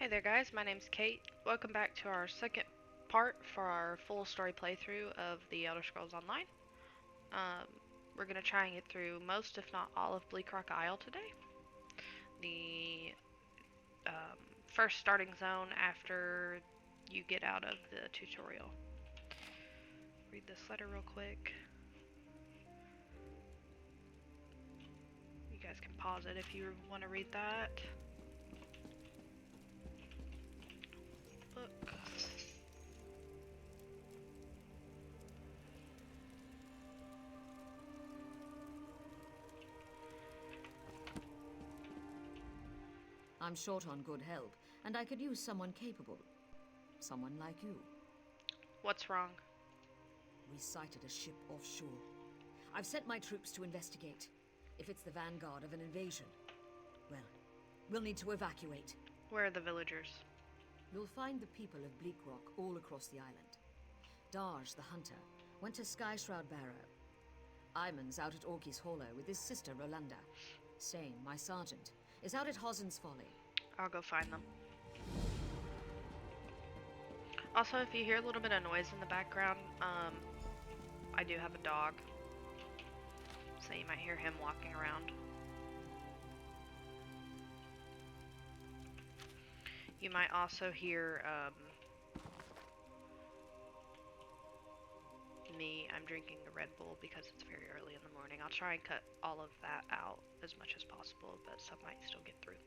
Hey there guys, my name's Kate. Welcome back to our second part for our full story playthrough of the Elder Scrolls Online. Um, we're going to try and get through most, if not all, of Bleakrock Isle today. The first starting zone after you get out of the tutorial. Read this letter real quick. You guys can pause it if you want to read that. Book. I'm short on good help, and I could use someone capable. Someone like you. What's wrong? We sighted a ship offshore. I've sent my troops to investigate. If it's the vanguard of an invasion, well, we'll need to evacuate. Where are the villagers? You'll find the people of Bleakrock all across the island. Darj, the hunter, went to Skyshroud Barrow. Iman's out at Orky's Hollow with his sister Rolanda. Sane, my sergeant, is out at Hosen's Folly. I'll go find them. Also, if you hear a little bit of noise in the background, I do have a dog, so you might hear him walking around. You might also hear, me. I'm drinking a Red Bull because it's very early in the morning. I'll try and cut all of that out as much as possible, but some might still get through.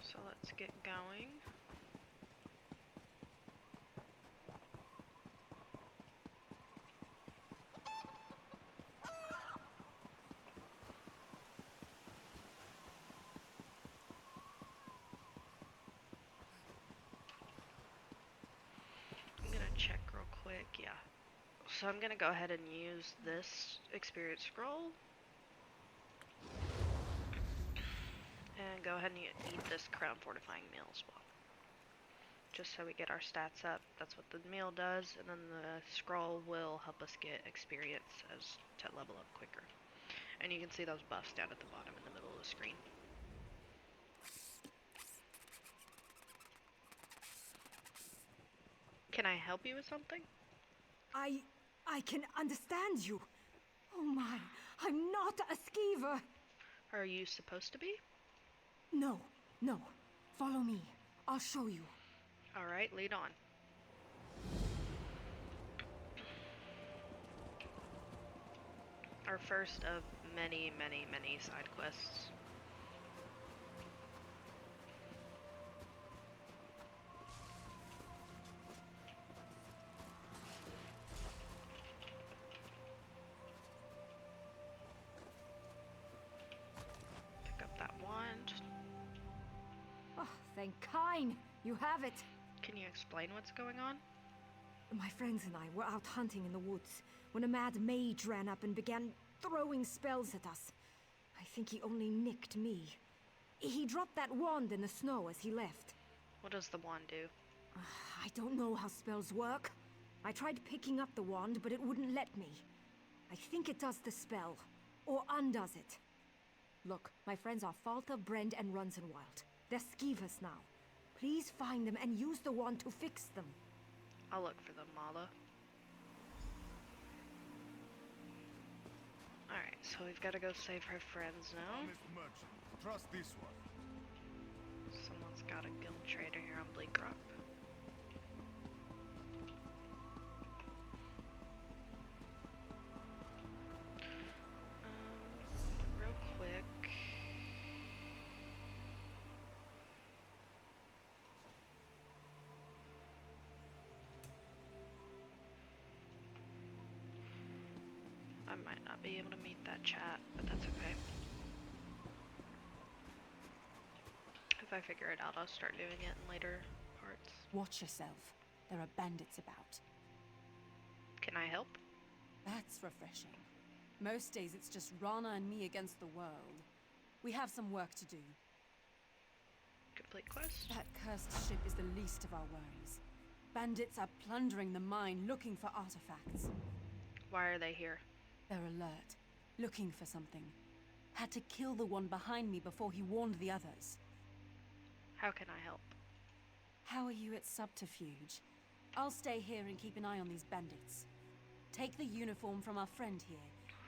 So let's get going. I'm gonna check real quick, yeah. So I'm gonna go ahead and use this experience scroll. And go ahead and eat this crown fortifying meal as well. Just so we get our stats up. That's what the meal does, and then the scroll will help us get experience as to level up quicker. And you can see those buffs down at the bottom in the middle of the screen. Can I help you with something? I can understand you. Oh my, I'm not a skeever. Are you supposed to be? No, no. Follow me. I'll show you. Alright, lead on. Our first of many, many, many side quests. Pick up that wand. Oh, thank Kine. You have it. Can you explain what's going on? My friends and I were out hunting in the woods when a mad mage ran up and began throwing spells at us. I think he only nicked me. He dropped that wand in the snow as he left. What does the wand do? I don't know how spells work. I tried picking up the wand, but it wouldn't let me. I think it does the spell, or undoes it. Look, my friends are Falta, Brend, and Runzenwild. They're skeevers now. Please find them and use the wand to fix them. I'll look for them, Mala. Alright, so we've got to go save her friends now. Honest merchant. Trust this one. Someone's got a guild trader here on Bleakrock. Real quick. I might not be able to meet that chat, but that's okay. If I figure it out, I'll start doing it in later parts. Watch yourself. There are bandits about. Can I help? That's refreshing. Most days it's just Rana and me against the world. We have some work to do. Complete quest. That cursed ship is the least of our worries. Bandits are plundering the mine looking for artifacts. Why are they here? They're alert, looking for something. Had to kill the one behind me before he warned the others. How can I help? How are you at Subterfuge? I'll stay here and keep an eye on these bandits. Take the uniform from our friend here,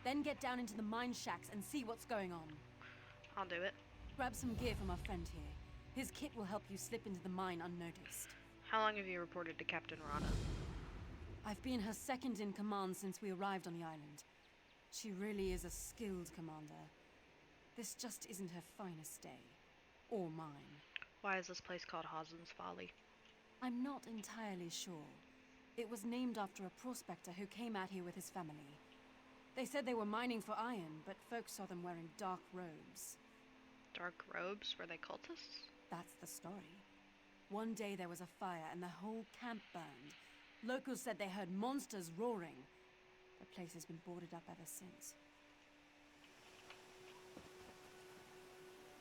then get down into the mine shacks and see what's going on. I'll do it. Grab some gear from our friend here. His kit will help you slip into the mine unnoticed. How long have you reported to Captain Rana? I've been her second in command since we arrived on the island. She really is a skilled commander. This just isn't her finest day. Or mine. Why is this place called Hazen's Folly? I'm not entirely sure. It was named after a prospector who came out here with his family. They said they were mining for iron, but folks saw them wearing dark robes. Dark robes? Were they cultists? That's the story. One day there was a fire and the whole camp burned. Locals said they heard monsters roaring. The place has been boarded up ever since.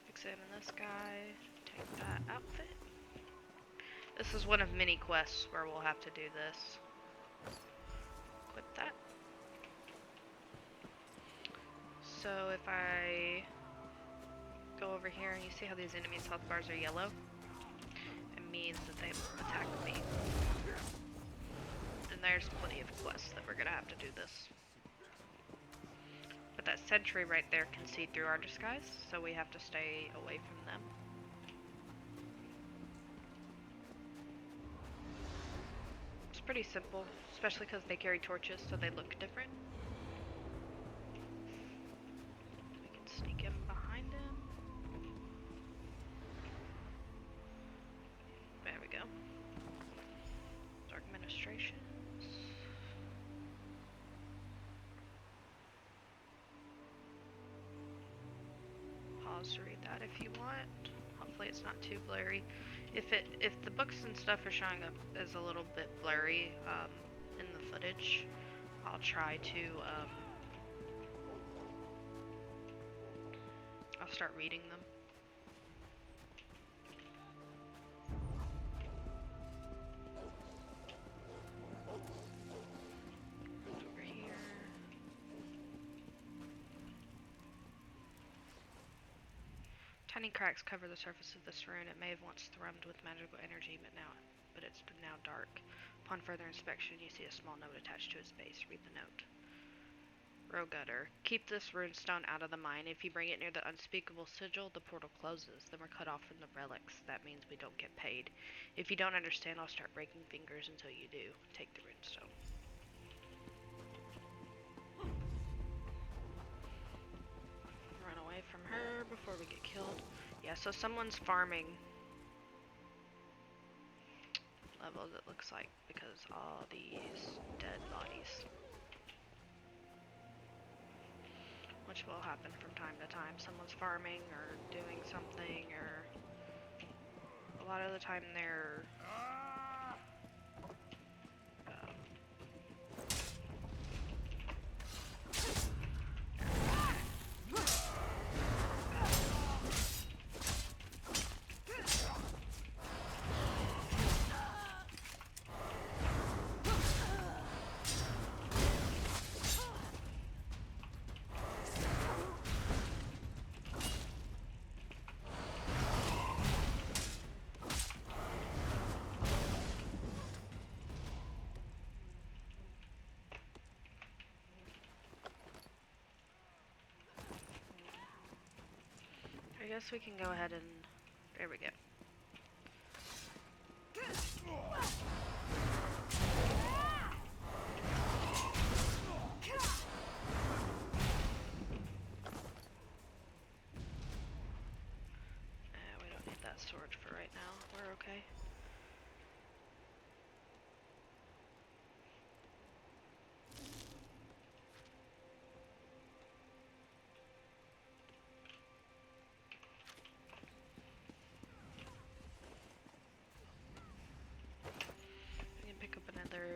Examine this guy. Take that outfit. This is one of many quests where we'll have to do this. Equip that. So if I go over here and you see how these enemies' health bars are yellow? It means that they attack me. And there's plenty of quests that we're gonna have to do this. But that sentry right there can see through our disguise, so we have to stay away from them. It's pretty simple, especially because they carry torches, so they look different. We can sneak in behind him. There we go. Dark Ministrations. Pause to read that if you want. Hopefully it's not too blurry. If the books and stuff are showing up as a little bit blurry in the footage, I'll try to I'll start reading them. Over here. Tiny cracks cover the surface of this rune. It may have once thrummed with magical energy, but it's now dark. Upon further inspection, you see a small note attached to its base. Read the note. Rogutter. Keep this runestone out of the mine. If you bring it near the unspeakable sigil, the portal closes. Then we're cut off from the relics. That means we don't get paid. If you don't understand, I'll start breaking fingers until you do. Take the runestone. Run away from her before we get killed. Yeah, so someone's farming levels, it looks like, because all these dead bodies. Which will happen from time to time. Someone's farming or doing something, or a lot of the time they're I guess we can go ahead and... There we go. We don't need that sword for right now. We're okay.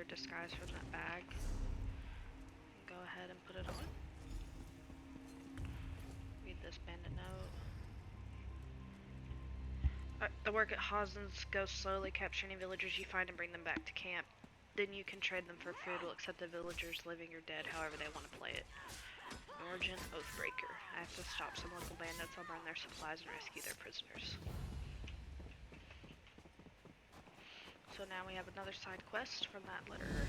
Disguise from that bag. ahead and put it on. Read this bandit note. The work at Hazen's goes slowly. Capture any villagers you find and bring them back to camp. Then you can trade them for food. We'll accept the villagers, living or dead, however they want to play it. Origin Oathbreaker. I have to stop some local bandits. I'll burn their supplies and rescue their prisoners. So now we have another side quest from that letter.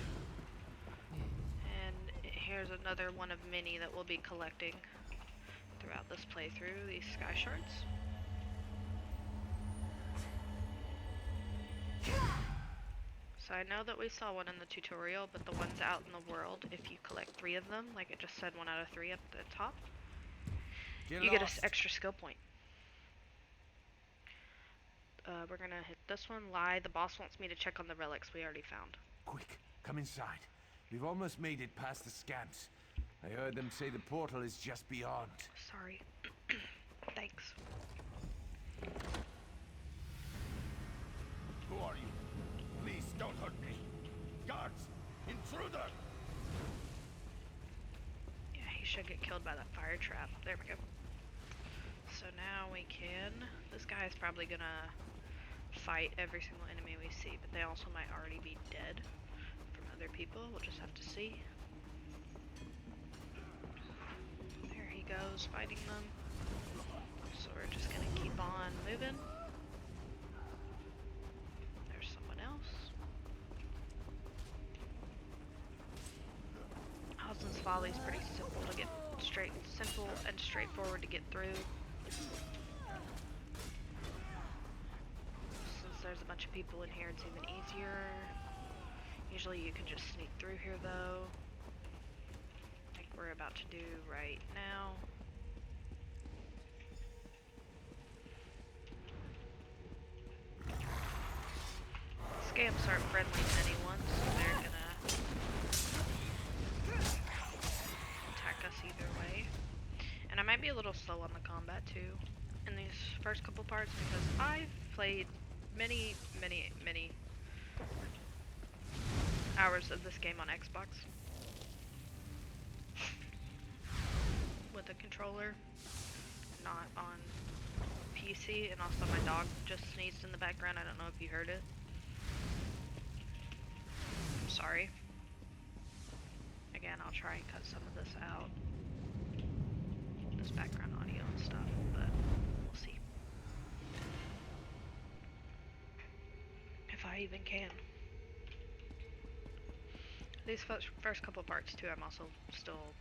And here's another one of many that we'll be collecting throughout this playthrough, these sky shards. So I know that we saw one in the tutorial, but the ones out in the world, if you collect 3 of them, like it just said 1 out of 3 up at the top, you get an extra skill point. We're gonna hit this one. Lie. The boss wants me to check on the relics we already found. Quick, come inside. We've almost made it past the scans. I heard them say the portal is just beyond. Sorry. Thanks. Who are you? Please don't hurt me. Guards! Intruder! Yeah, he should get killed by that fire trap. There we go. So now we can... This guy is probably gonna fight every single enemy we see, but they also might already be dead from other people. We'll just have to see. There he goes, fighting them. So we're just gonna keep on moving. There's someone else. Hazen's Folly is pretty simple to get simple and straightforward to get through. Since there's a bunch of people in here, it's even easier. Usually you can just sneak through here though, like we're about to do right now. Scamps aren't friendly to anyone, so they're gonna attack us either way. And I might be a little slow on the combat too in these first couple parts because I've played many hours of this game on Xbox with a controller, not on PC, and also my dog just sneezed in the background. I don't know if you heard it. I'm sorry. Again, I'll try and cut some of this out, this background audio and stuff, but we'll see. If I even can. These first couple parts too, I'm also still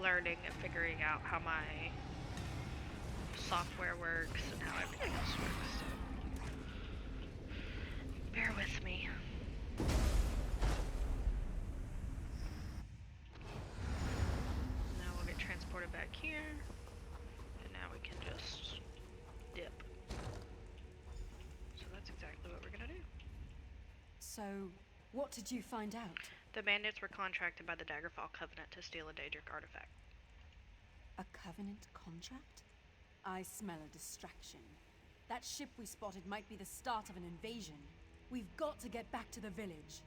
learning and figuring out how my software works and how everything else works. So bear with me. Now we'll get transported back here, and now we can just dip. So that's exactly what we're gonna do. So, what did you find out? The bandits were contracted by the Daggerfall Covenant to steal a Daedric artifact. A Covenant contract? I smell a distraction. That ship we spotted might be the start of an invasion. We've got to get back to the village.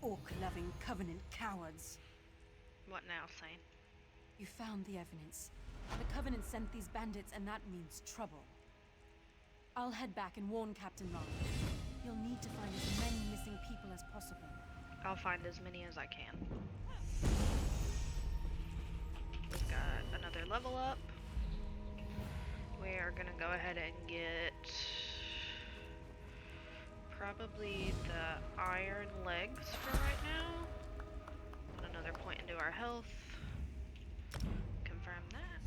Orc-loving Covenant cowards. What now, Sane? You found the evidence. The Covenant sent these bandits, and that means trouble. I'll head back and warn Captain Raleigh. You'll need to find as many missing people as possible. I'll find as many as I can. We've got another level up. We are gonna go ahead and get probably the iron legs for right now. Put another point into our health. Confirm that.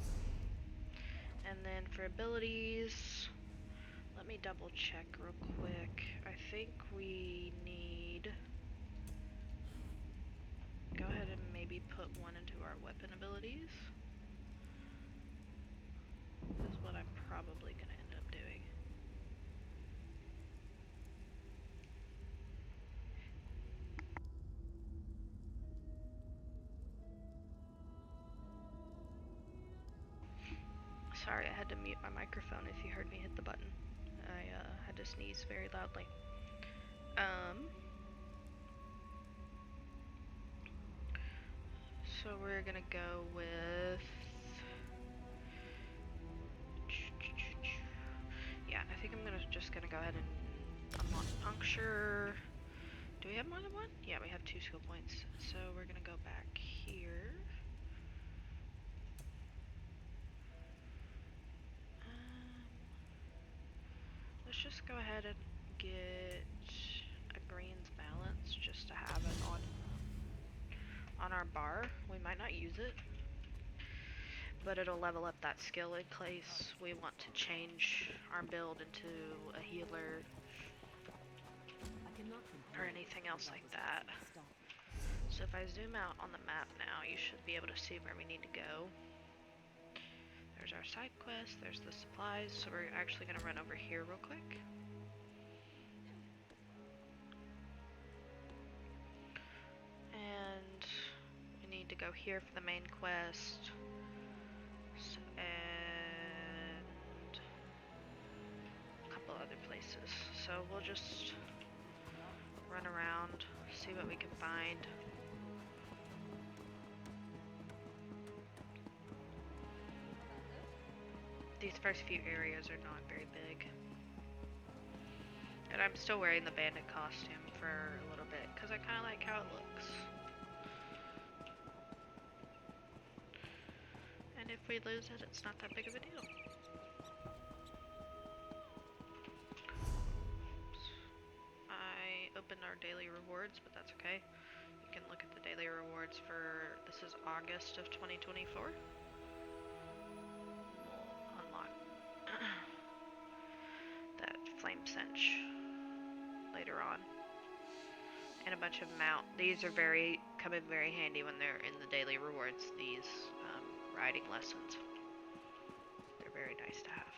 And then for abilities, let me double check real quick. I think we need... Go ahead and maybe put one into our weapon abilities. This is what I'm probably going to end up doing. Sorry, I had to mute my microphone if you heard me hit the button. I had to sneeze very loudly. So we're gonna go with... Yeah, I think I'm just gonna go ahead and unlock puncture. Do we have more than one? Yeah, we have 2 skill points. So we're gonna go back here. Let's just go ahead and get a greens balance just to have it on our bar. We might not use it, but it'll level up that skill in case we want to change our build into a healer or anything else like that. So if I zoom out on the map now, you should be able to see where we need to go. There's our side quest, there's the supplies, so we're actually going to run over here real quick. And we need to go here for the main quest. And a couple other places. So we'll just run around, see what we can find. These first few areas are not very big. And I'm still wearing the bandit costume for a little bit because I kind of like how it looks. And if we lose it, it's not that big of a deal. I opened our daily rewards, but that's okay. You can look at the daily rewards for, this is August of 2024. Unlock that flame cinch later on. And a bunch of mount. These are come in very handy when they're in the daily rewards, these riding lessons. They're very nice to have.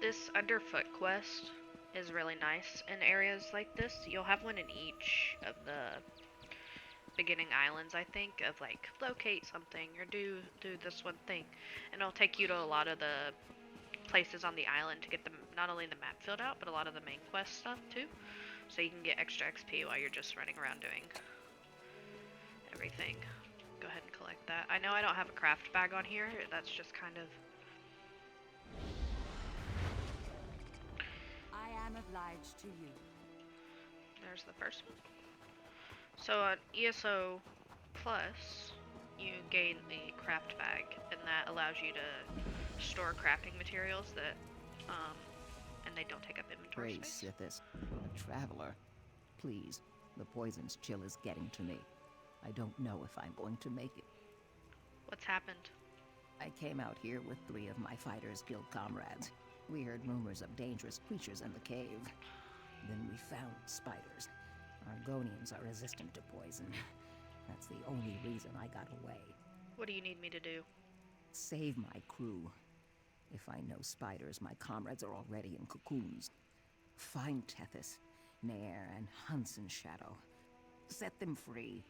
This underfoot quest is really nice in areas like this. You'll have one in each of the beginning islands, I think, of like locate something or do this one thing, and it'll take you to a lot of the places on the island to get them, not only the map filled out, but a lot of the main quest stuff too, so you can get extra XP while you're just running around doing everything. Go ahead and collect that. I know I don't have a craft bag on here, that's just kind of... I am obliged to you. There's the first one. So on ESO Plus, you gain the craft bag, and that allows you to store crafting materials that, and they don't take up inventory Praise space. Sithis, a traveler. Please, the poison's chill is getting to me. I don't know if I'm going to make it. What's happened? I came out here with 3 of my Fighters Guild comrades. We heard rumors of dangerous creatures in the cave. Then we found spiders. Argonians are resistant to poison. That's the only reason I got away. What do you need me to do? Save my crew. If I know spiders, my comrades are already in cocoons. Find Tethys, Nair, and Hunson Shadow. Set them free.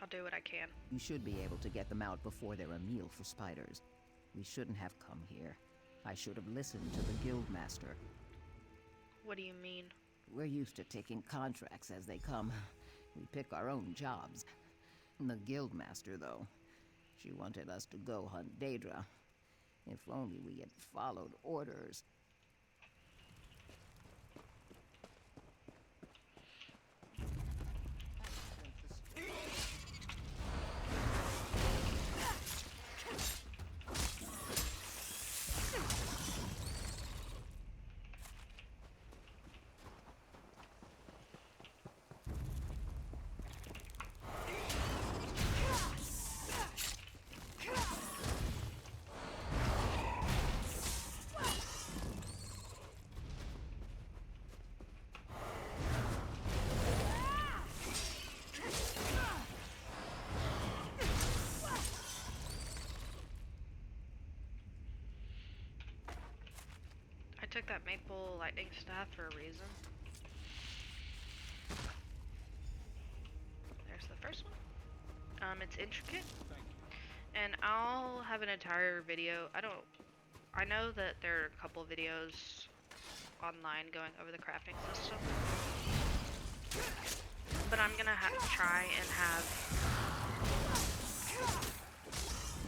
I'll do what I can. You should be able to get them out before they're a meal for spiders. We shouldn't have come here. I should have listened to the Guildmaster. What do you mean? We're used to taking contracts as they come. We pick our own jobs. The Guildmaster, though, she wanted us to go hunt Daedra. If only we had followed orders. I took that maple lightning staff for a reason. There's the first one. It's intricate, and I'll have an entire video. I know that there are a couple videos online going over the crafting system. But I'm gonna try and have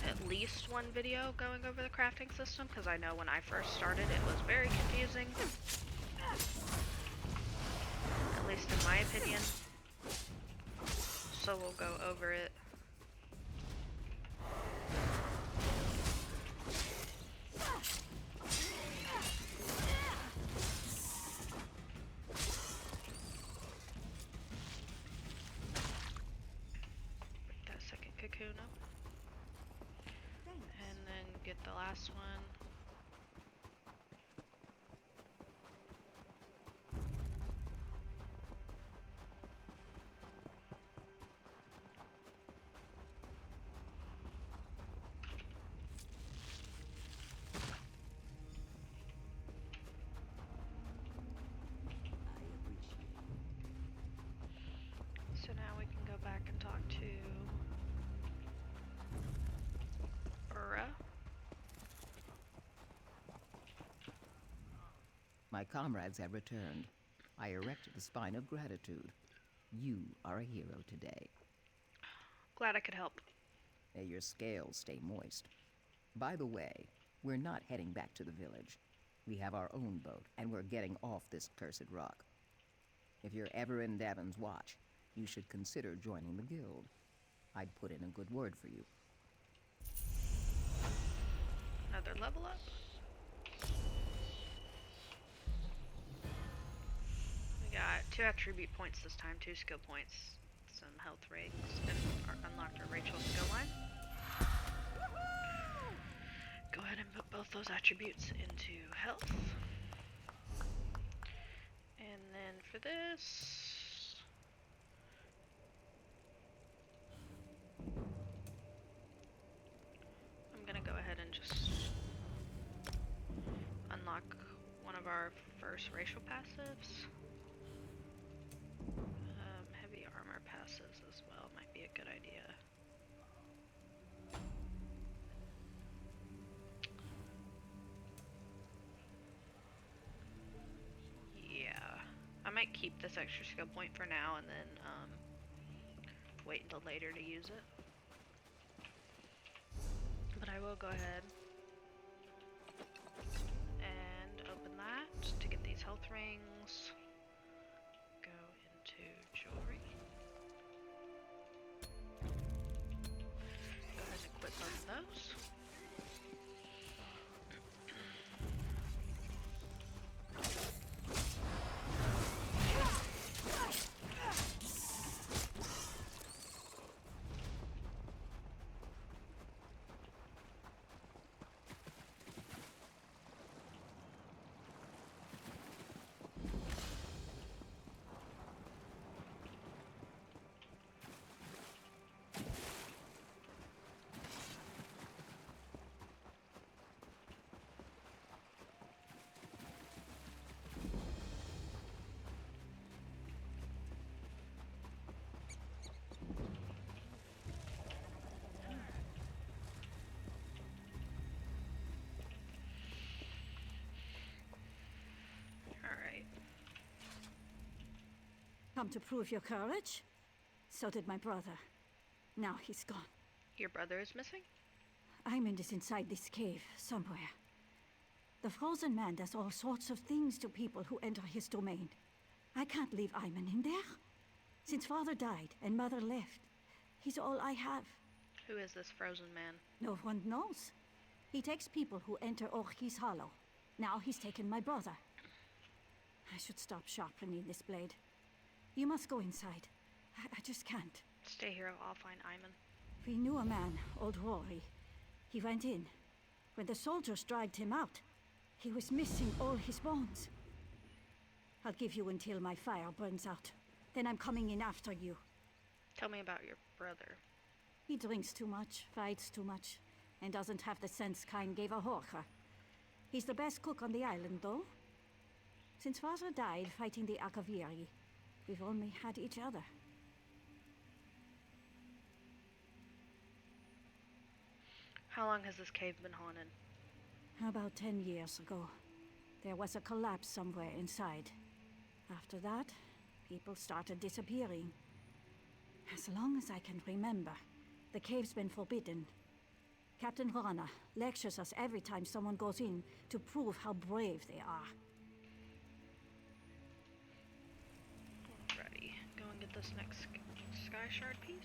at least one video going over the crafting system, because I know when I first started it was very confusing. At least in my opinion. So we'll go over it. That second cocoon up. And then get the last one. So now we can go back and talk to Ura. My comrades have returned. I erect the spine of gratitude. You are a hero today. Glad I could help. May your scales stay moist. By the way, we're not heading back to the village. We have our own boat, and we're getting off this cursed rock. If you're ever in Davin's watch, you should consider joining the guild. I'd put in a good word for you. Another level up. We got 2 attribute points this time, 2 skill points, some health rings, and unlocked our Rachel skill line. Go ahead and put both those attributes into health. And then for this, I'm gonna go ahead and just unlock one of our first racial passives. Heavy armor passives as well might be a good idea. Yeah, I might keep this extra skill point for now and then wait until later to use it. But I will go ahead and open that to get these health rings. Go into jewelry. Go ahead and equip both of those. Come to prove your courage? So did my brother. Now he's gone. Your brother is missing? Aymond is inside this cave, somewhere. The Frozen Man does all sorts of things to people who enter his domain. I can't leave Aymond in there. Since father died and mother left, he's all I have. Who is this frozen man? No one knows. He takes people who enter Orkey's Hollow. Now he's taken my brother. I should stop sharpening this blade. You must go inside. I just can't. Stay here, I'll find Aymond. We knew a man, old Rory. He went in. When the soldiers dragged him out, he was missing all his bones. I'll give you until my fire burns out. Then I'm coming in after you. Tell me about your brother. He drinks too much, fights too much, and doesn't have the sense Kain gave a Horker. He's the best cook on the island, though. Since father died fighting the Akaviri, we've only had each other. How long has this cave been haunted? About 10 years ago, There was a collapse somewhere inside. After that, people started disappearing. As long as I can remember, the cave's been forbidden. Captain Rana lectures us every time someone goes in to prove how brave they are. Alrighty, go and get this next sky shard piece.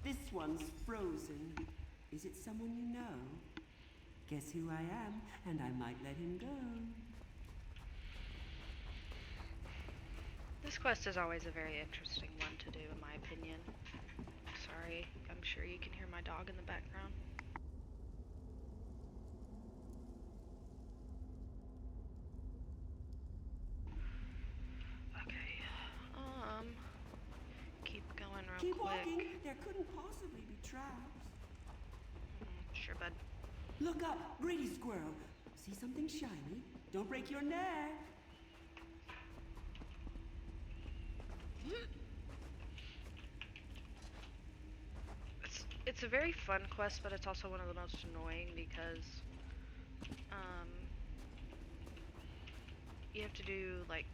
This one's frozen. Is it someone you know? Guess who I am, and I might let him go. This quest is always a very interesting one to do, in my opinion. Sorry, I'm sure you can hear my dog in the background. Okay, keep going real Keep quick. walking. There couldn't possibly be traps. Sure, bud. Look up, greedy squirrel. See something shiny? Don't break your neck. It's a very fun quest, but it's also one of the most annoying because you have to do like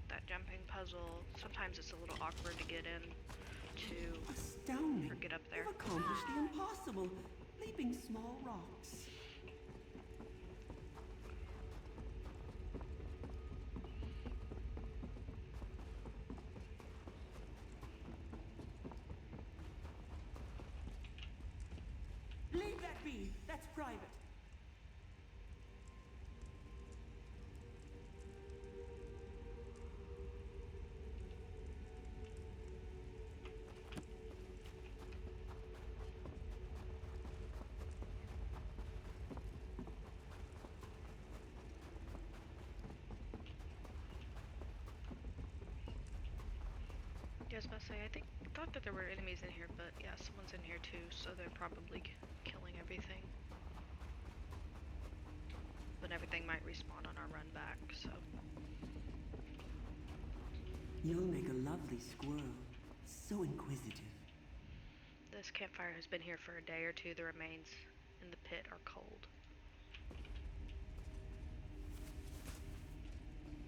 that jumping puzzle. Sometimes it's a little awkward to get in to Astounding. or get up there. You've accomplished the impossible, leaping small rocks. Leave that be. That's private. Yeah, I was about to say, I thought that there were enemies in here, but yeah, someone's in here too, so they're probably killing everything. But everything might respawn on our run back, so. You'll make a lovely squirrel. So inquisitive. This campfire has been here for a day or two. The remains in the pit are cold.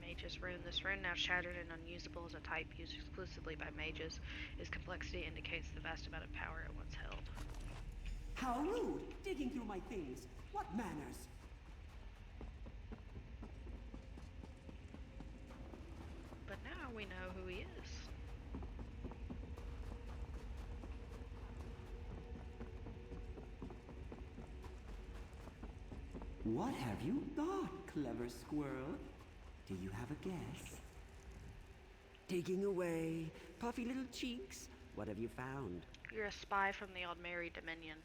Mage's rune. This rune, now shattered and unusable as a type used exclusively by mages. Its complexity indicates the vast amount of power it once held. How rude! Digging through my things. What manners? But now we know who he is. What have you thought, clever squirrel? Do you have a guess? Digging away, puffy little cheeks. What have you found? You're a spy from the Aldmeri Dominion.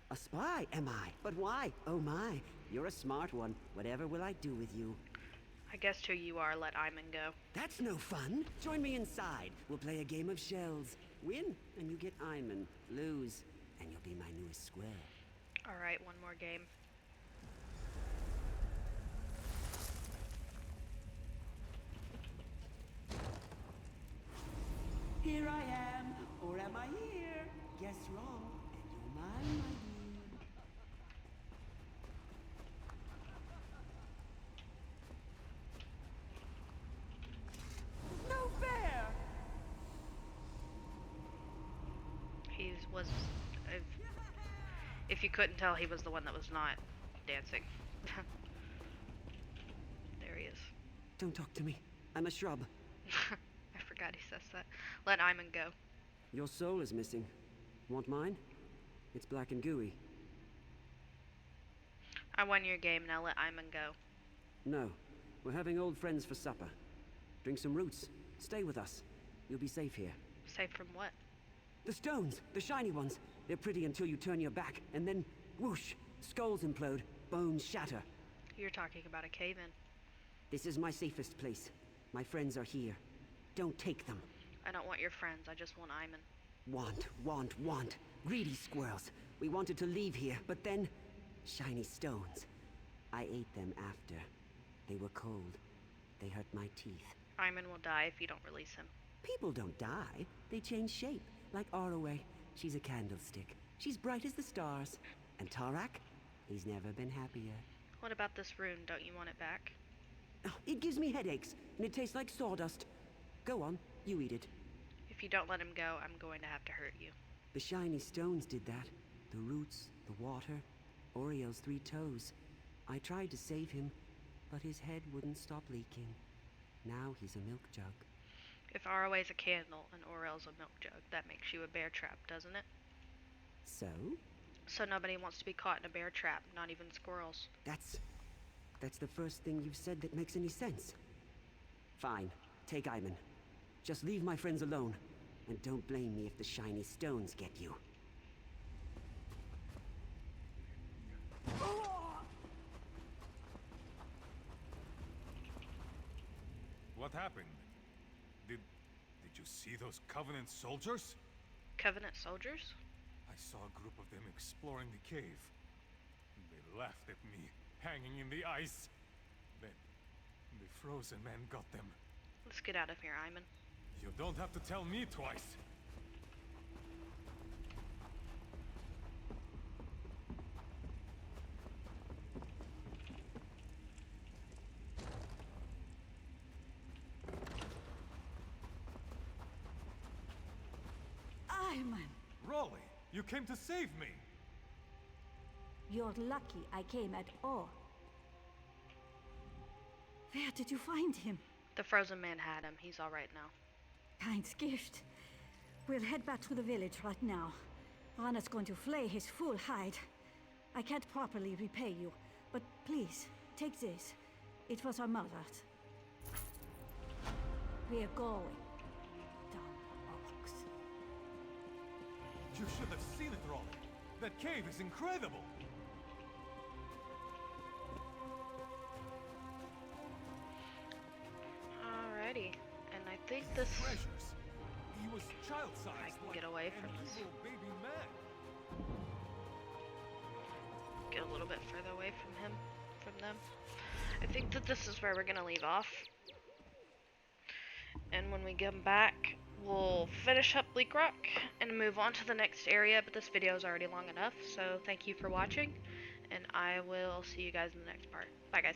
A spy, am I? But why? Oh my, you're a smart one. Whatever will I do with you? I guessed who you are. Let Iman go. That's no fun. Join me inside. We'll play a game of shells. Win, and you get Iman. Lose, and you'll be my newest squirrel. Alright, one more game. Here I am, or am I here? Guess wrong, and you're mine, my dear. No fair! He was... If you couldn't tell, he was the one that was not dancing. There he is. Don't talk to me. I'm a shrub. I forgot he says that. Let Iman go. Your soul is missing. Want mine? It's black and gooey. I won your game, now let Iman go. No. We're having old friends for supper. Drink some roots. Stay with us. You'll be safe here. Safe from what? The stones! The shiny ones! They're pretty until you turn your back, and then whoosh! Skulls implode, bones shatter. You're talking about a cave-in. This is my safest place. My friends are here. Don't take them. I don't want your friends, I just want Iman. Want. Greedy squirrels. We wanted to leave here, but then... shiny stones. I ate them after. They were cold. They hurt my teeth. Iman will die if you don't release him. People don't die. They change shape. Like Arroway. She's a candlestick. She's bright as the stars. And Tarak? He's never been happier. What about this rune? Don't you want it back? Oh, it gives me headaches, and it tastes like sawdust. Go on, you eat it. If you don't let him go, I'm going to have to hurt you. The shiny stones did that. The roots, the water, Oriole's 3 toes. I tried to save him, but his head wouldn't stop leaking. Now he's a milk jug. If Arroway's a candle and Orel's a milk jug, that makes you a bear trap, doesn't it? So? So nobody wants to be caught in a bear trap, not even squirrels. That's the first thing you've said that makes any sense. Fine, take Iman. Just leave my friends alone, and don't blame me if the shiny stones get you. What happened? Did you see those Covenant soldiers? Covenant soldiers? I saw a group of them exploring the cave. They laughed at me, hanging in the ice. Then, the frozen man got them. Let's get out of here, Iman. You don't have to tell me twice. Iman! Raleigh, you came to save me! You're lucky I came at all. Where did you find him? The frozen man had him. He's alright now. Kind gift. We'll head back to the village right now. Anna's going to flay his full hide. I can't properly repay you, but please, take this. It was our mother's. We're going. Dumb oaks. You should have seen it, Raleigh. That cave is incredible! Alrighty. And I think this... Treasures. He was child-sized. I can get away from this. Little baby man. Get a little bit further away from them. I think that this is where we're gonna leave off. And when we come back, we'll finish up Bleakrock and move on to the next area, but this video is already long enough, so thank you for watching, and I will see you guys in the next part. Bye guys.